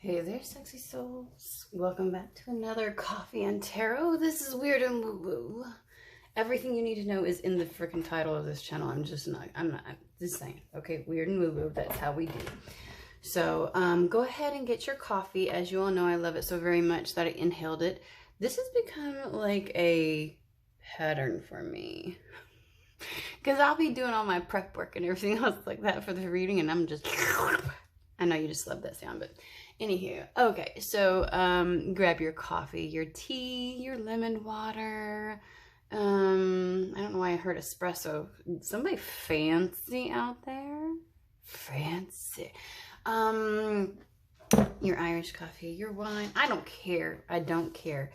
Hey there, sexy souls. Welcome back to another Coffee and Tarot. This is Weird and Woo Woo. Everything you need to know is in the freaking title of this channel. I'm just saying. Okay, Weird and Woo Woo, that's how we do. So, go ahead and get your coffee. As you all know, I love it so very much that I inhaled it. This has become like a pattern for me. Because I'll be doing all my prep work and everything else like that for the reading, and I'm just... I know you just love that sound, but anywho, okay, so grab your coffee, your tea, your lemon water. I don't know why I heard espresso. Somebody fancy out there? Fancy. Your Irish coffee, your wine. I don't care. I don't care.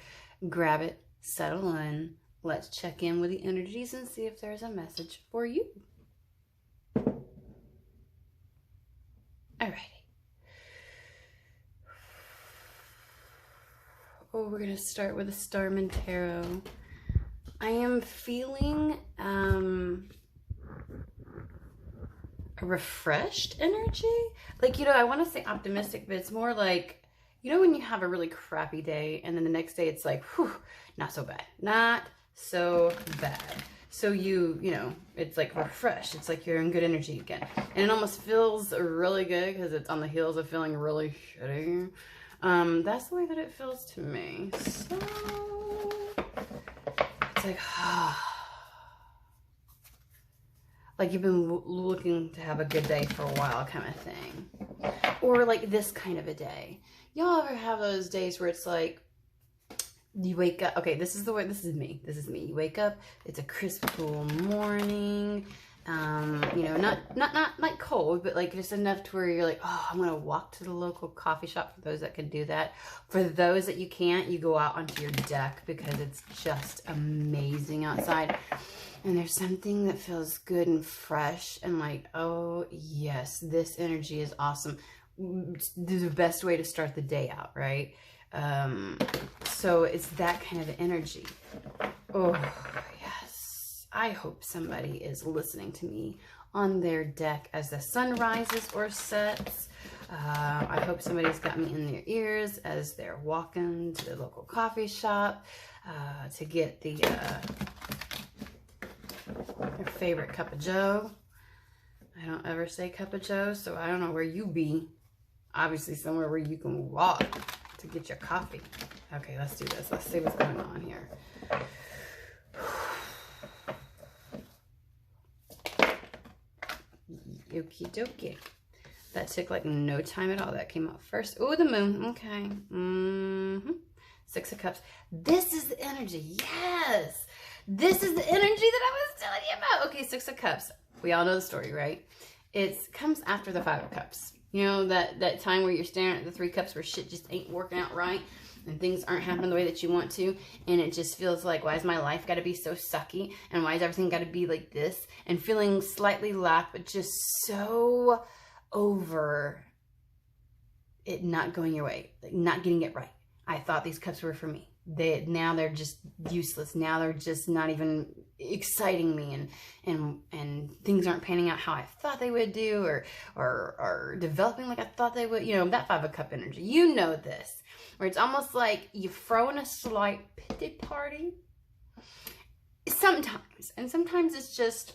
Grab it, settle in. Let's check in with the energies and see if there's a message for you. Alrighty. Oh, we're going to start with the Starman Tarot. I am feeling a refreshed energy. Like, I want to say optimistic, but it's more like, when you have a really crappy day and then the next day it's like, whew, not so bad. Not so bad. So it's like refreshed. It's like you're in good energy again. And it almost feels really good because it's on the heels of feeling really shitty. That's the way that it feels to me. So it's like, like you've been looking to have a good day for a while kind of thing. Or like this kind of a day. Y'all ever have those days where it's like, you wake up, okay, this is me. You wake up, it's a crisp, cool morning. Not like cold, but like just enough to where you're like, oh, I'm gonna walk to the local coffee shop for those that can do that. For those that you can't, you go out onto your deck because it's just amazing outside. And there's something that feels good and fresh and like, oh yes, this energy is awesome. The best way to start the day out, right? So it's that kind of energy. Oh, yes. I hope somebody is listening to me on their deck as the sun rises or sets. I hope somebody's got me in their ears as they're walking to the local coffee shop to get their favorite cup of joe. I don't ever say cup of joe, so I don't know where you be. Obviously somewhere where you can walk to get your coffee. Okay, let's do this. Let's see what's going on here. Okie dokie. That took like no time at all. That came out first. Oh, the moon. Okay. Six of Cups. This is the energy. Yes. This is the energy that I was telling you about. Okay, Six of Cups. We all know the story, right? It comes after the Five of Cups. That time where you're staring at the Three Cups where shit just ain't working out right and things aren't happening the way that you want to, and it just feels like, why is my life got to be so sucky, and why is everything got to be like this, and feeling slightly lack, but just so over it not going your way, like not getting it right. I thought these cups were for me. Now they're just useless. Now they're just not even exciting me, and things aren't panning out how I thought they would do, or developing like I thought they would. That Five of Cup energy. You know this, where it's almost like you're throwing a slight pity party. Sometimes, and sometimes it's just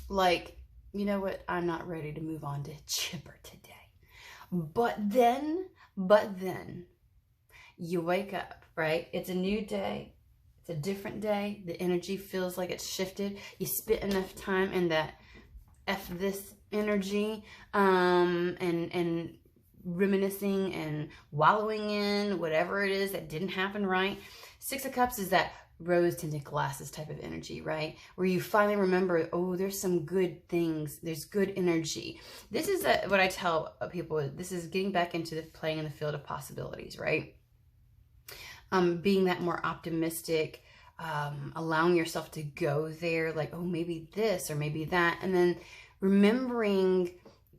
like, you know what? I'm not ready to move on to chipper today. But then. You wake up, right? It's a new day. It's a different day. The energy feels like it's shifted. You spent enough time in that F this energy, and reminiscing and wallowing in whatever it is that didn't happen right. Six of Cups is that rose-tinted glasses type of energy, right? Where you finally remember, oh, there's some good things. There's good energy. This is what I tell people. This is getting back into playing in the field of possibilities, right? Being that more optimistic, allowing yourself to go there, like, oh, maybe this or maybe that. And then remembering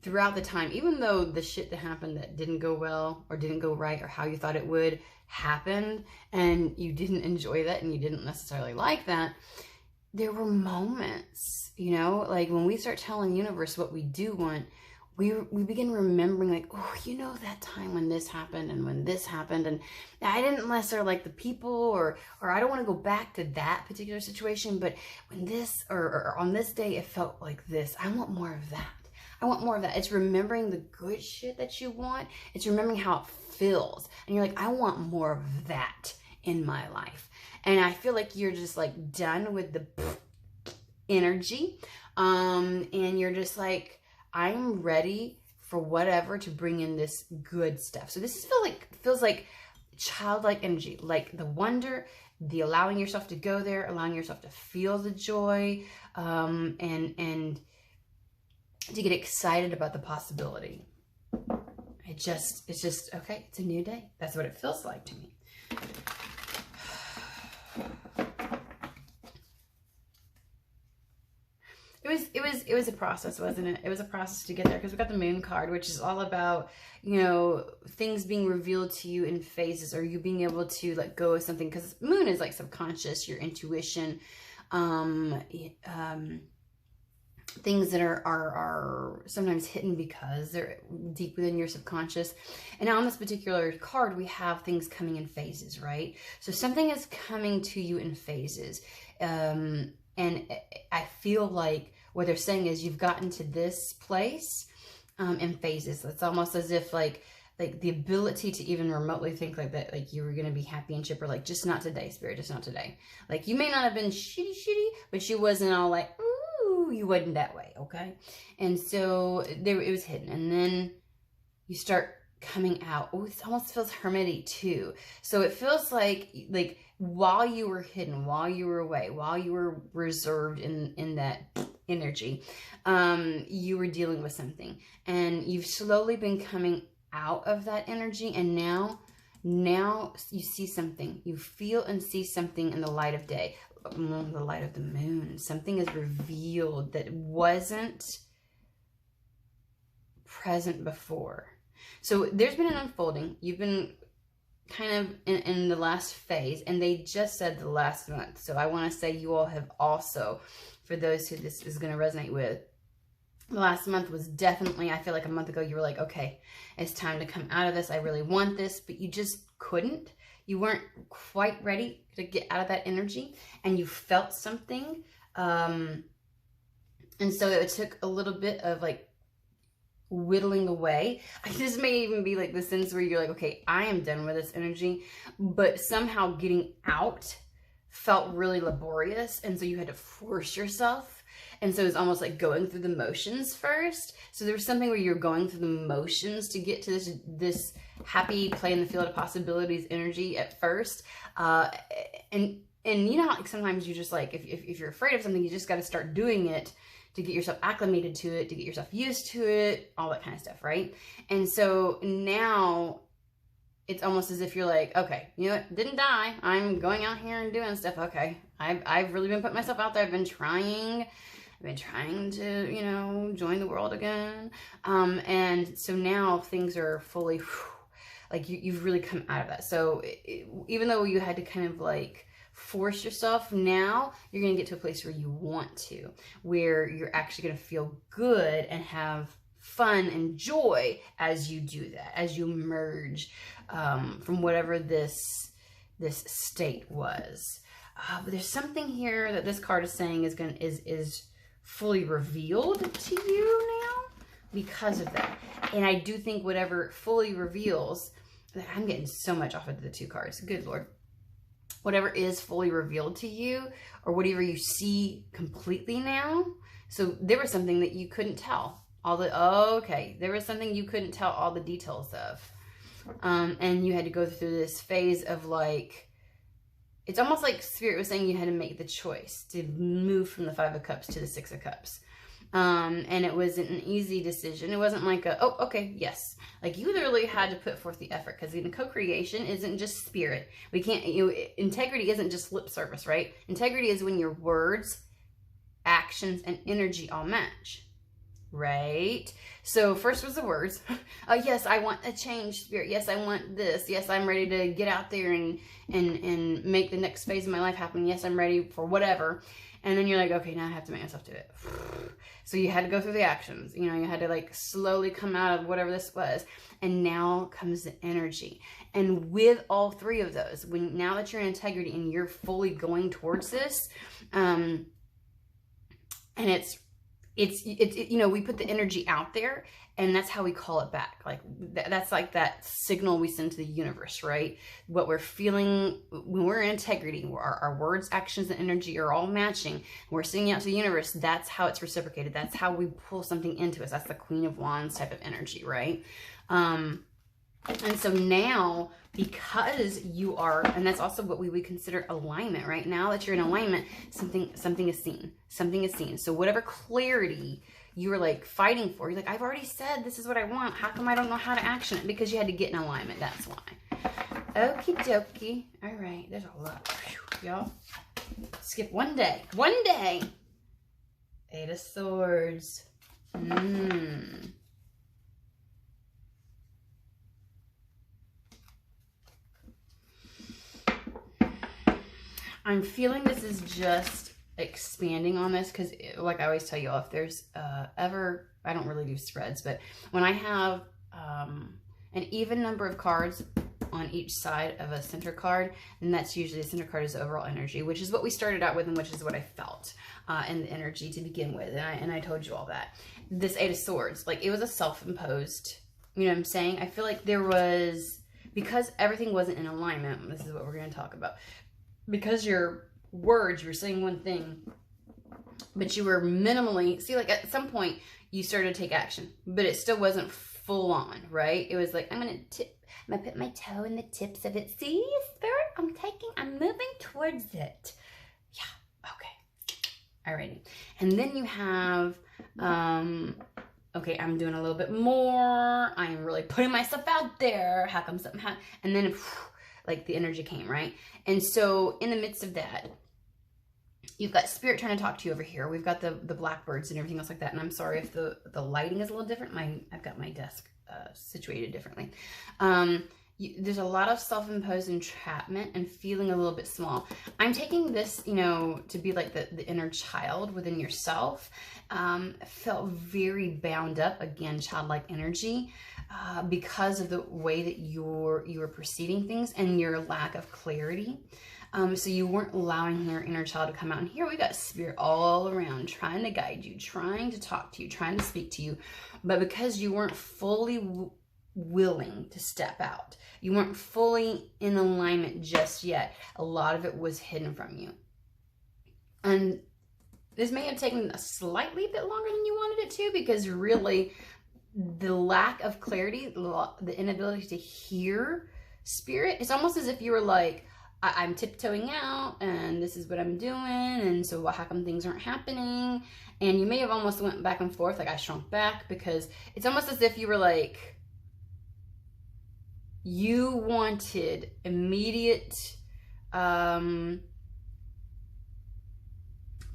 throughout the time, even though the shit that happened that didn't go well or didn't go right or how you thought it would happened and you didn't enjoy that and you didn't necessarily like that, there were moments, like when we start telling the universe what we do want, we begin remembering like, oh, you know, that time when this happened and when this happened, and I didn't necessarily like the people, or I don't want to go back to that particular situation, but when this, or on this day, it felt like this. I want more of that. I want more of that. It's remembering the good shit that you want. It's remembering how it feels. And you're like, I want more of that in my life. And I feel like you're just like done with the energy. And you're just like, I'm ready for whatever to bring in this good stuff. So this feels like childlike energy, like the wonder, the allowing yourself to go there, allowing yourself to feel the joy, and to get excited about the possibility. It's just, okay, it's a new day. That's what it feels like to me. It was a process, wasn't it? It was a process to get there, because we got the moon card, which is all about, you know, things being revealed to you in phases, or you being able to let go of something, because moon is like subconscious, your intuition, things that are sometimes hidden because they're deep within your subconscious. And on this particular card, we have things coming in phases, right? So something is coming to you in phases. And I feel like what they're saying is you've gotten to this place in phases. It's almost as if like the ability to even remotely think like that, like you were going to be happy and chipper, like just not today, Spirit, just not today. Like you may not have been shitty, but you wasn't all like, ooh, you wasn't that way, okay? And so there, it was hidden. And then you start coming out. Oh, it almost feels hermity too. So it feels like while you were hidden, while you were away, while you were reserved in that energy, you were dealing with something, and you've slowly been coming out of that energy, and now you see something, you feel and see something in the light of day, the light of the moon. Something is revealed that wasn't present before. So there's been an unfolding. You've been kind of in the last phase, and they just said the last month. So I want to say you all have also, for those who this is going to resonate with, the last month was definitely, I feel like a month ago, you were like, okay, it's time to come out of this. I really want this, but you just couldn't. You weren't quite ready to get out of that energy, and you felt something. And so it took a little bit of like whittling away. This may even be like the sense where you're like, okay, I am done with this energy, but somehow getting out felt really laborious, and so you had to force yourself. And so it's almost like going through the motions first. So there was something where you're going through the motions to get to this happy play in the field of possibilities energy at first. And you know how like sometimes you just like, if you're afraid of something, you just got to start doing it to get yourself acclimated to it, to get yourself used to it, all that kind of stuff, right? And so now it's almost as if you're like, okay, you know what, didn't die. I'm going out here and doing stuff. Okay, I've really been putting myself out there. I've been trying to, you know, join the world again. And so now things are fully, like you've really come out of that. So even though you had to kind of like force yourself, now you're going to get to a place where you want to, where you're actually going to feel good and have fun and joy as you do that, as you emerge from whatever this state was. But there's something here that this card is saying is fully revealed to you now because of that. And I do think whatever fully reveals, I'm getting so much off of the two cards. Good Lord. Whatever is fully revealed to you, or whatever you see completely now. So there was something that you couldn't tell. There was something you couldn't tell all the details of. And you had to go through this phase of like, it's almost like Spirit was saying you had to make the choice to move from the 5 of Cups to the 6 of Cups. And it wasn't an easy decision. It wasn't like oh, okay, yes. Like you literally had to put forth the effort, because the co-creation isn't just spirit. We can't, integrity isn't just lip service, right? Integrity is when your words, actions, and energy all match. Right? So first was the words. Yes, I want a change, Spirit. Yes, I want this. Yes, I'm ready to get out there and make the next phase of my life happen. Yes, I'm ready for whatever. And then you're like, okay, now I have to make myself do it. So you had to go through the actions. You know, you had to like slowly come out of whatever this was. And now comes the energy. And with all three of those, now that you're in integrity and you're fully going towards this, and it's you know, we put the energy out there, and that's how we call it back. Like that's like that signal we send to the universe, right? What we're feeling when we're in integrity, our words, actions, and energy are all matching. We're sending out to the universe. That's how it's reciprocated. That's how we pull something into us. That's the Queen of Wands type of energy, right? And so now, because you are, and that's also what we would consider alignment, right? Now that you're in alignment, something is seen. Something is seen. So whatever clarity you were like fighting for, you're like, I've already said this is what I want. How come I don't know how to action it? Because you had to get in alignment. That's why. Okie dokie. All right. There's a lot. Y'all. Skip one day. One day. 8 of Swords. I'm feeling this is just expanding on this because, like I always tell you all, if there's ever, I don't really do spreads, but when I have an even number of cards on each side of a center card, then that's usually the center card is overall energy, which is what we started out with and which is what I felt in the energy to begin with. And I told you all that. This 8 of Swords, like it was a self-imposed, you know what I'm saying? I feel like there was, because everything wasn't in alignment, this is what we're going to talk about. Because your words, you were saying one thing, but you were minimally, see, like at some point you started to take action, but it still wasn't full on, right? It was like, I'm going to put my toe in the tips of it. See, Spirit, I'm moving towards it. Yeah, okay. Alrighty. And then you have, okay, I'm doing a little bit more. I am really putting myself out there. How come something happened? And then, like the energy came, right? And so in the midst of that, you've got Spirit trying to talk to you over here. We've got the blackbirds and everything else like that. And I'm sorry if the lighting is a little different. I've got my desk situated differently. There's a lot of self-imposed entrapment and feeling a little bit small. I'm taking this, you know, to be like the inner child within yourself. Felt very bound up, again, childlike energy. Because of the way that you were perceiving things and your lack of clarity. So you weren't allowing your inner child to come out. And here we got Spirit all around trying to guide you, trying to talk to you, trying to speak to you. But because you weren't fully willing to step out, you weren't fully in alignment just yet, a lot of it was hidden from you. And this may have taken a slightly bit longer than you wanted it to, because really, the lack of clarity, the inability to hear Spirit, it's almost as if you were like, I'm tiptoeing out and this is what I'm doing, and so how come things aren't happening? And you may have almost went back and forth, like I shrunk back, because it's almost as if you were like, you wanted immediate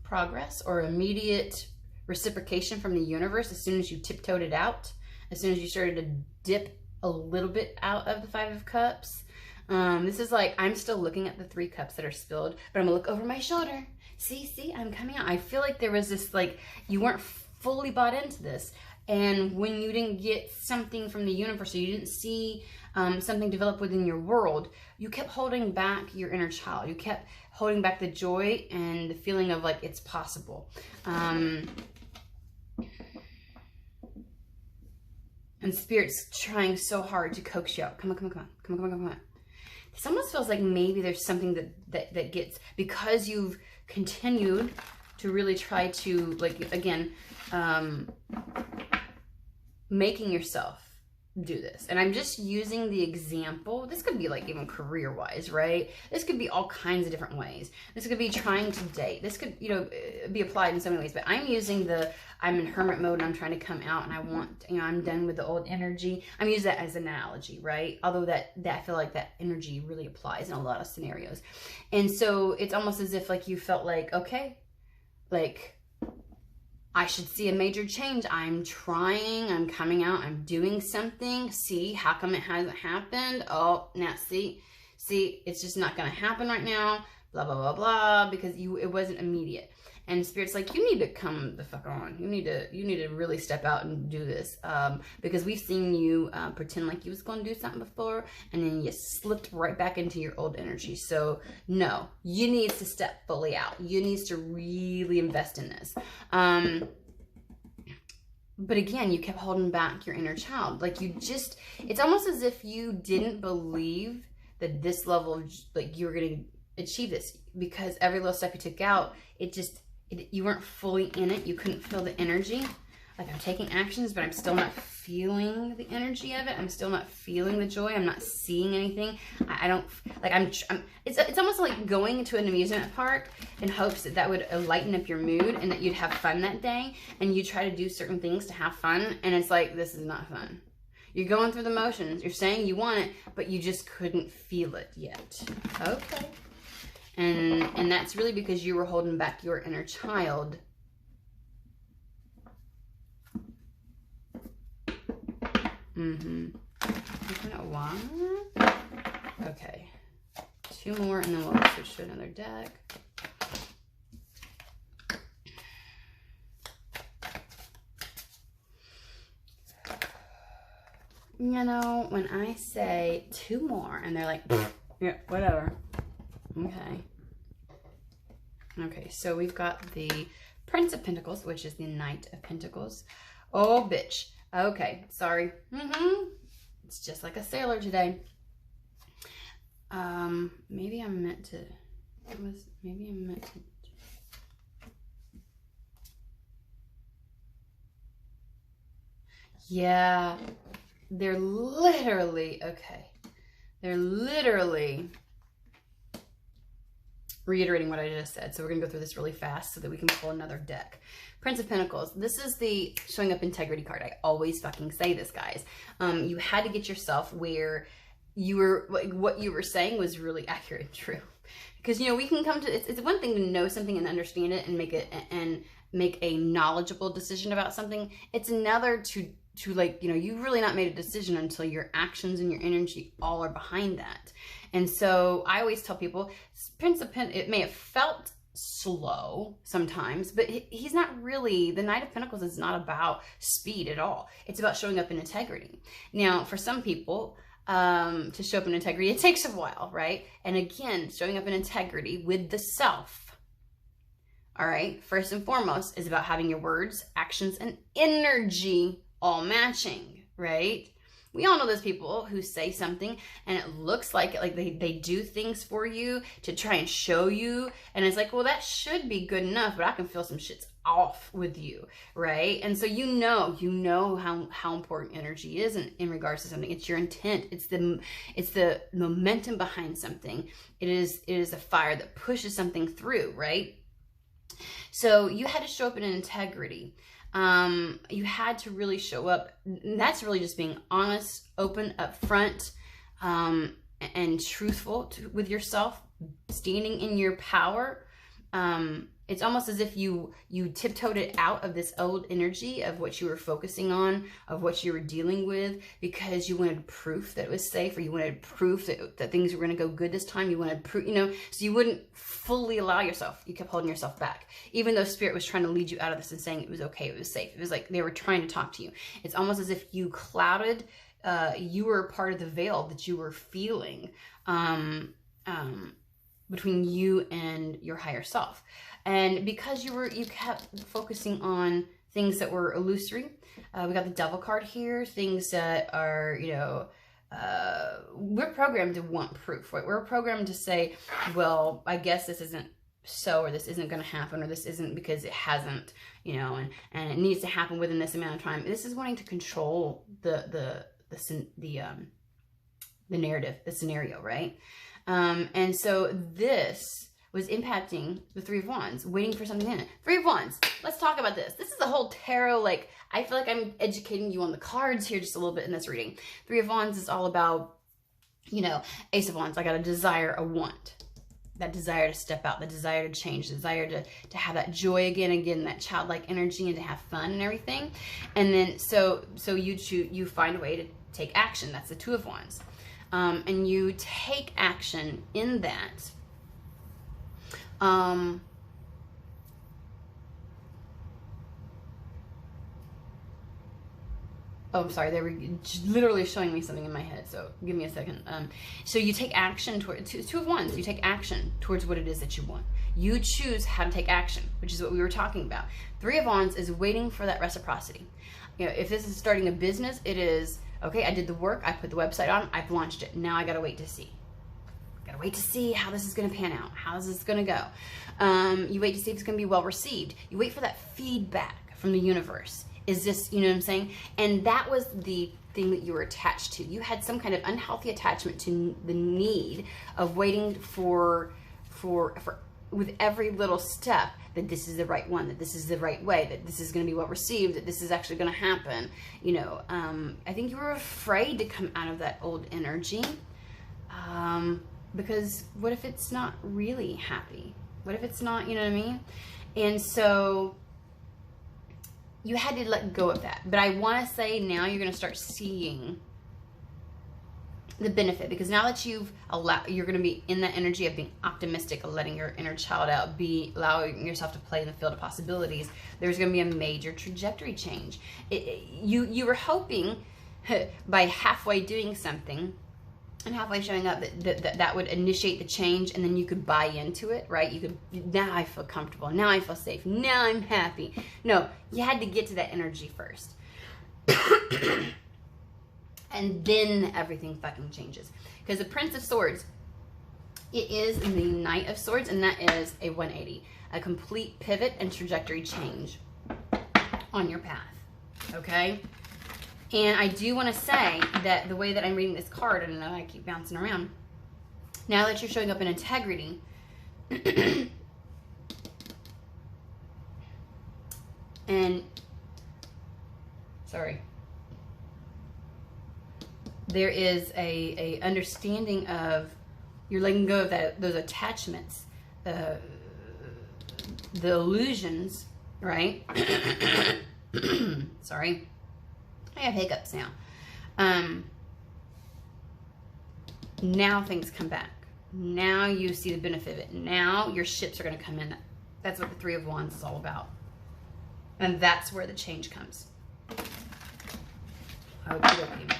progress or immediate reciprocation from the universe as soon as you tiptoed it out, as soon as you started to dip a little bit out of the 5 of Cups. This is like, I'm still looking at the 3 cups that are spilled, but I'm gonna look over my shoulder. See, I'm coming out. I feel like there was this, like, you weren't fully bought into this. And when you didn't get something from the universe, or you didn't see something develop within your world, you kept holding back your inner child. You kept holding back the joy and the feeling of like, it's possible. And Spirit's trying so hard to coax you out. Come on. This almost feels like maybe there's something that gets, because you've continued to really try to, like, again, making yourself do this. And I'm just using the example. This could be like even career-wise, right? This could be all kinds of different ways. This could be trying to date. This could, you know, be applied in so many ways. But I'm using I'm in hermit mode and I'm trying to come out and I want, you know, I'm done with the old energy. I'm using that as an analogy, right? Although that I feel like that energy really applies in a lot of scenarios. And so it's almost as if like you felt like, okay, like, I should see a major change. I'm trying, I'm coming out, I'm doing something. See, how come it hasn't happened? Oh, now see, it's just not going to happen right now. blah, blah, blah, blah, because it wasn't immediate. And Spirit's like, you need to come the fuck on. You need to really step out and do this. Because we've seen you pretend like you was going to do something before, and then you slipped right back into your old energy. So no, you need to step fully out. You need to really invest in this. But again, you kept holding back your inner child. Like it's almost as if you didn't believe that this level, like you were going to achieve this, because every little step you took out, you weren't fully in it. You couldn't feel the energy. Like, I'm taking actions, but I'm still not feeling the energy of it. I'm still not feeling the joy. I'm not seeing anything. I don't, like, it's almost like going into an amusement park in hopes that would lighten up your mood and that you'd have fun that day. And you try to do certain things to have fun. And it's like, this is not fun. You're going through the motions. You're saying you want it, but you just couldn't feel it yet. Okay. And that's really because you were holding back your inner child. You know why? Okay. 2 more, and then we'll switch to another deck. You know, when I say 2 more, and they're like, yeah, whatever. Okay. Okay, so we've got the Prince of Pentacles, which is the Knight of Pentacles. Oh, bitch. Okay, sorry. It's just like a sailor today. Maybe I'm meant to... Yeah. They're literally... Okay. They're literally... reiterating what I just said. So we're going to go through this really fast so that we can pull another deck. Prince of Pentacles. This is the showing up integrity card. I always fucking say this, guys. You had to get yourself where you were, like, what you were saying was really accurate and true. Because, you know, we can come to, it's one thing to know something and understand it and make a knowledgeable decision about something. It's another to like, you know, you've really not made a decision until your actions and your energy all are behind that. And so I always tell people, Prince of Pentacles, it may have felt slow sometimes, but he's not really, the Knight of Pentacles is not about speed at all. It's about showing up in integrity. Now, for some people, to show up in integrity, it takes a while, right? And again, showing up in integrity with the self, all right, first and foremost, is about having your words, actions, and energy all matching, right? We all know those people who say something and it looks like they do things for you to try and show you. And it's like, well, that should be good enough, but I can feel some shit's off with you, right? And so you know how important energy is in regards to something. It's your intent. It's the momentum behind something. It is a fire that pushes something through, right? So you had to show up in integrity. You had to really show up. That's really just being honest, open, upfront, and truthful with yourself, standing in your power. It's almost as if you tiptoed it out of this old energy of what you were focusing on, of what you were dealing with, because you wanted proof that it was safe, or you wanted proof that things were going to go good this time. You wanted proof, you know, so you wouldn't fully allow yourself. You kept holding yourself back, even though Spirit was trying to lead you out of this and saying it was okay, it was safe. It was like they were trying to talk to you. It's almost as if you clouded, you were part of the veil that you were feeling between you and your higher self. And because you kept focusing on things that were illusory, we got the Devil card here, things that are, you know, we're programmed to want proof, right? We're programmed to say, well, I guess this isn't so, or this isn't going to happen, or this isn't because it hasn't, you know, and it needs to happen within this amount of time. This is wanting to control the narrative, the scenario, right? And so this was impacting the Three of Wands, waiting for something in it. Three of Wands, let's talk about this. This is a whole tarot, like, I feel like I'm educating you on the cards here just a little bit in this reading. Three of Wands is all about, you know, Ace of Wands, I got a desire, a want. That desire to step out, the desire to change, the desire to have that joy again, that childlike energy, and to have fun and everything. And then, so you find a way to take action. That's the Two of Wands. And you take action in that. Oh, I'm sorry. They were literally showing me something in my head. So give me a second. So you take action toward two of wands. You take action towards what it is that you want. You choose how to take action, which is what we were talking about. Three of wands is waiting for that reciprocity. You know, if this is starting a business, it is, okay, I did the work. I put the website on. I've launched it. Now I got to wait to see. Got to wait to see how this is going to pan out. How is this going to go? You wait to see if it's going to be well received. You wait for that feedback from the universe. Is this, you know what I'm saying? And that was the thing that you were attached to. You had some kind of unhealthy attachment to the need of waiting for with every little step that this is the right one, that this is the right way, that this is going to be well received, that this is actually going to happen. You know, I think you were afraid to come out of that old energy because what if it's not really happy? What if it's not, you know what I mean? And so you had to let go of that. But I want to say now you're going to start seeing the benefit, because now that you're going to be in that energy of being optimistic, of letting your inner child out, allowing yourself to play in the field of possibilities. There's going to be a major trajectory change. You were hoping by halfway doing something and halfway showing up that would initiate the change, and then you could buy into it, right? You could, now I feel comfortable, now I feel safe, now I'm happy. No, you had to get to that energy first. And then everything fucking changes. Because the Prince of Swords, it is the Knight of Swords, and that is a 180. A complete pivot and trajectory change on your path. Okay? And I do want to say that the way that I'm reading this card, I don't know, I keep bouncing around. Now that you're showing up in integrity, and, sorry, there is a understanding of, you're letting go of those attachments, the illusions, right? Sorry. I have hiccups now. Now things come back. Now you see the benefit of it. Now your ships are going to come in. That's what the Three of Wands is all about. And that's where the change comes. Okey-dokey.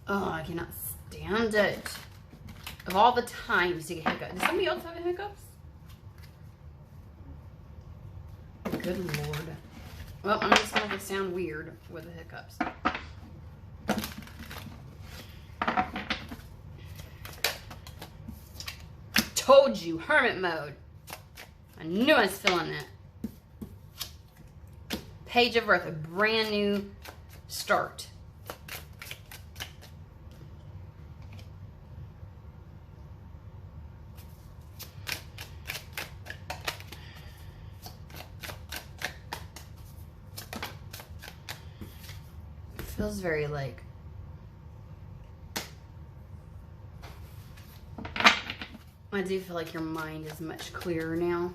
Oh, I cannot stand it. Of all the times to get hiccups. Does somebody else have hiccups? Good Lord. Well, I'm just going to sound weird with the hiccups. Told you, hermit mode. I knew I was feeling that. Page of Earth, a brand new start. Feels very like, I do feel like your mind is much clearer now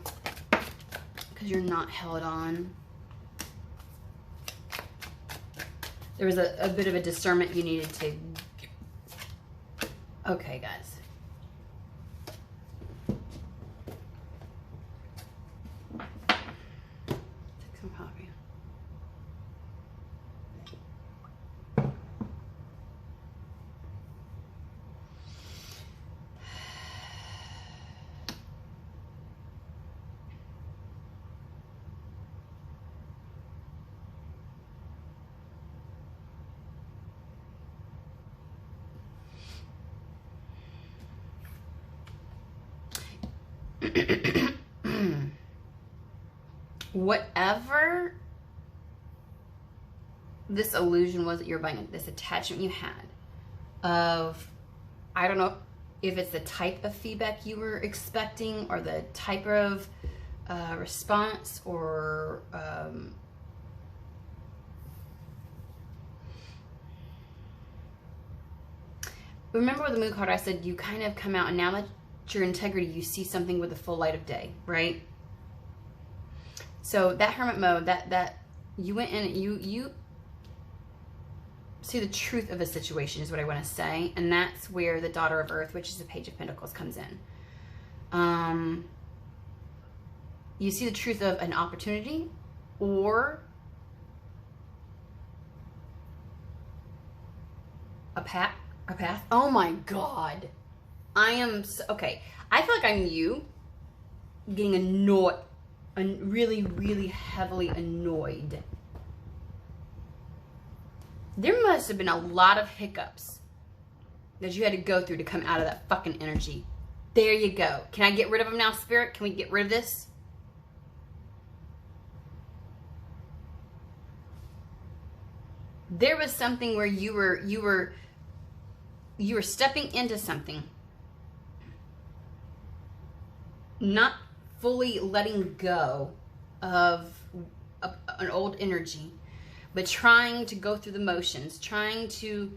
because you're not held on. There was a bit of a discernment you needed to. Okay, guys. Take some coffee. Whatever this illusion was that you're buying, this attachment you had of, I don't know if it's the type of feedback you were expecting or the type of response or remember with the moon card I said you kind of come out, and now that your integrity, you see something with the full light of day, right? So that hermit mode, that you went in, see the truth of a situation is what I want to say. And that's where the Daughter of Earth, which is the Page of Pentacles, comes in. You see the truth of an opportunity or a path. Oh my God. I am so, okay. I feel like I'm you getting annoyed, really, really heavily annoyed. There must have been a lot of hiccups that you had to go through to come out of that fucking energy. There you go. Can I get rid of them now, Spirit? Can we get rid of this? There was something where you were stepping into something, not fully letting go of an old energy, but trying to go through the motions, trying to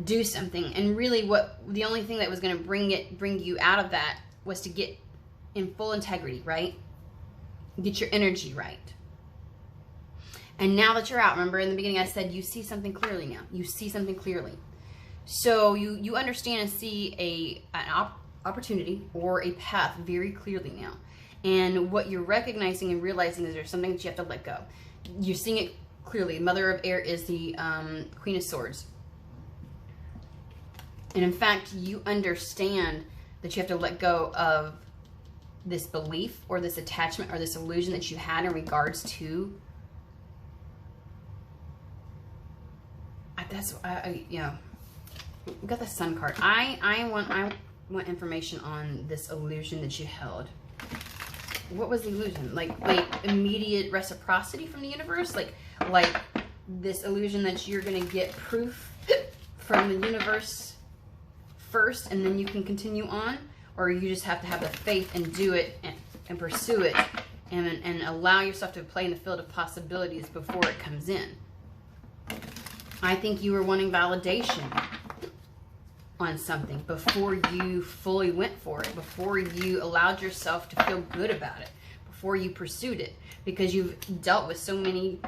do something. And really the only thing that was going to bring you out of that was to get in full integrity, right? Get your energy right. And now that you're out, remember in the beginning I said you see something clearly now. You see something clearly. So you understand and see an opportunity or a path very clearly now. And what you're recognizing and realizing is there's something that you have to let go. You're seeing it clearly. Mother of Air is the Queen of Swords. And in fact, you understand that you have to let go of this belief or this attachment or this illusion that you had in regards to you know, we got the Sun card. I want information on this illusion that you held. What was the illusion? Like immediate reciprocity from the universe? Like this illusion that you're gonna get proof from the universe first and then you can continue on? Or you just have to have the faith and do it and pursue it and allow yourself to play in the field of possibilities before it comes in? I think you were wanting validation on something before you fully went for it, before you allowed yourself to feel good about it, before you pursued it, because you've dealt with so many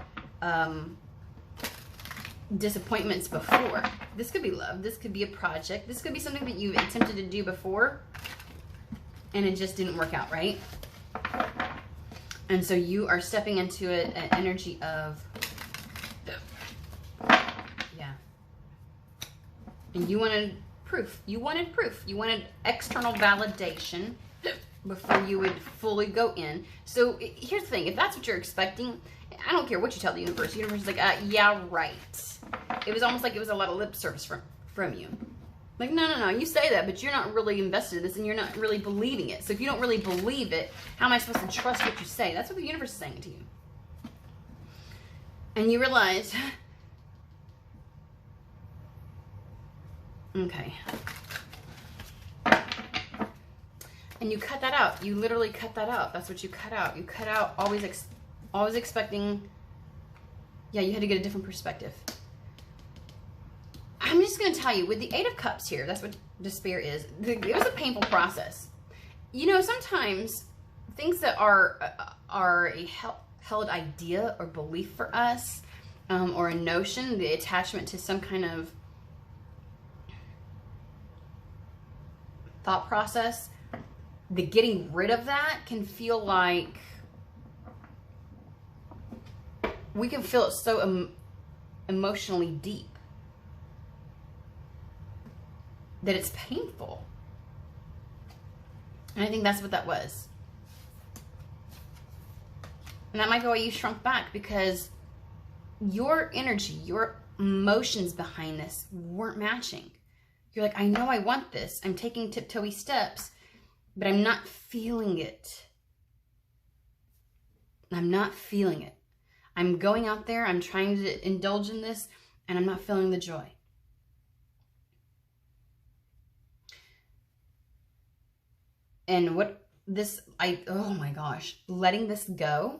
disappointments before. This could be love. This could be a project. This could be something that you attempted to do before and it just didn't work out, right? And so you are stepping into an energy of, yeah. And you wanted proof. You wanted proof. You wanted external validation before you would fully go in. So here's the thing. If that's what you're expecting, I don't care what you tell the universe. The universe is like, yeah, right. It was almost like it was a lot of lip service from you. Like, no, you say that, but you're not really invested in this and you're not really believing it. So if you don't really believe it, how am I supposed to trust what you say? That's what the universe is saying to you. And you realize, okay. And you cut that out. You literally cut that out. That's what you cut out. You cut out always expecting, yeah, you had to get a different perspective. I'm just going to tell you, with the Eight of Cups here, that's what despair is. It was a painful process. You know, sometimes things that are a held idea or belief for us, or a notion, the attachment to some kind of thought process, the getting rid of that can feel like, we can feel it so emotionally deep that it's painful. And I think that's what that was. And that might be why you shrunk back, because your energy, your emotions behind this weren't matching. You're like, I know I want this. I'm taking tiptoey steps, but I'm not feeling it. I'm not feeling it. I'm going out there, I'm trying to indulge in this, and I'm not feeling the joy. And what this, oh my gosh, letting this go.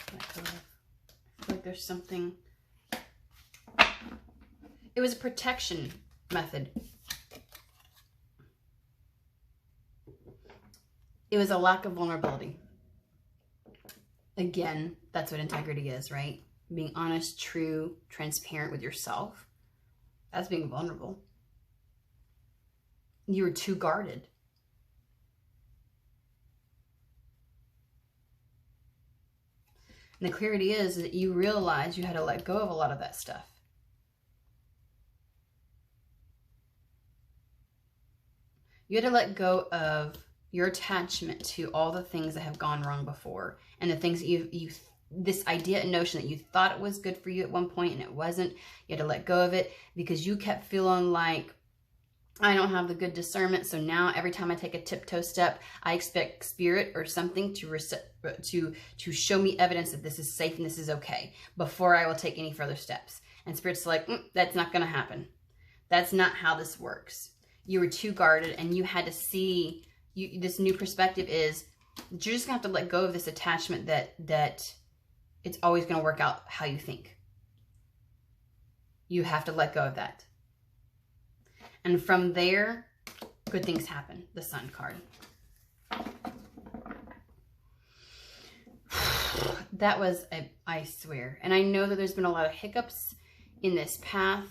I feel like there's something. It was a protection method. It was a lack of vulnerability. Again, that's what integrity is, right? Being honest, true, transparent with yourself. That's being vulnerable. You were too guarded. And the clarity is that you realize you had to let go of a lot of that stuff. You had to let go of your attachment to all the things that have gone wrong before, and the things that this idea and notion that you thought it was good for you at one point and it wasn't. You had to let go of it because you kept feeling like, I don't have the good discernment, so now every time I take a tiptoe step, I expect spirit or something to show me evidence that this is safe and this is okay before I will take any further steps. And spirit's like, that's not going to happen. That's not how this works. You were too guarded, and you had to see, this new perspective is you're just going to have to let go of this attachment that it's always going to work out how you think. You have to let go of that. And from there, good things happen. The Sun card. That was, I swear. And I know that there's been a lot of hiccups in this path,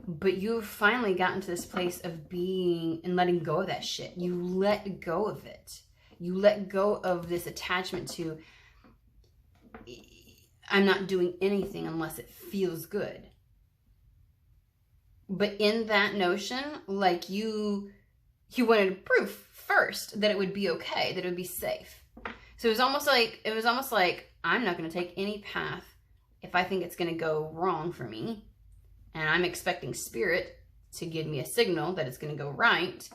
but you've finally gotten to this place of being and letting go of that shit. You let go of it. You let go of this attachment to, I'm not doing anything unless it feels good. But in that notion, like you wanted proof first that it would be okay, that it would be safe. So it was almost like I'm not going to take any path if I think it's going to go wrong for me, and I'm expecting spirit to give me a signal that it's going to go right.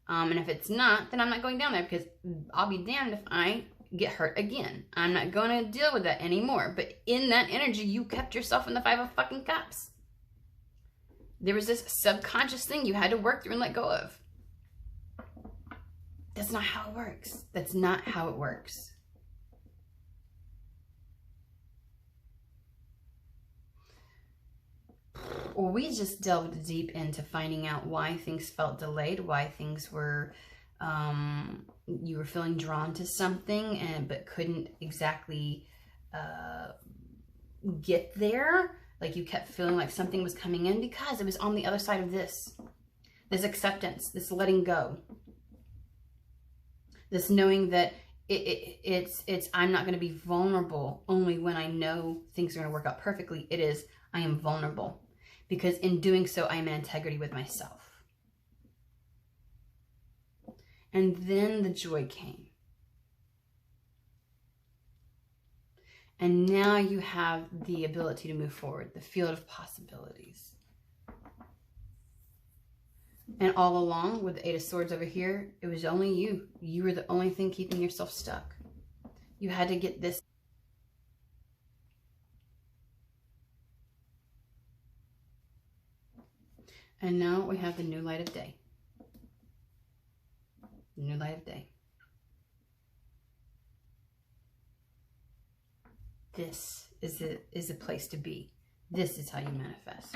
And if it's not, then I'm not going down there, because I'll be damned if I get hurt again. I'm not going to deal with that anymore. But in that energy, you kept yourself in the 5 of fucking cups. There was this subconscious thing you had to work through and let go of. That's not how it works. That's not how it works. Well, we just delved deep into finding out why things felt delayed, why things were, you were feeling drawn to something but couldn't exactly get there. Like you kept feeling like something was coming in because it was on the other side of this acceptance, this letting go, this knowing that it's I'm not going to be vulnerable only when I know things are going to work out perfectly. It is, I am vulnerable because in doing so, I am in integrity with myself. And then the joy came. And now you have the ability to move forward, the field of possibilities. And all along with the 8 of Swords over here, it was only you. You were the only thing keeping yourself stuck. You had to get this. And now we have the new light of day. The new light of day. This is the place to be. This is how you manifest.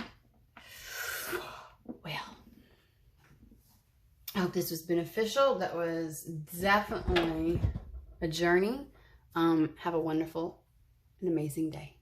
Well, I hope this was beneficial. That was definitely a journey. Have a wonderful and amazing day.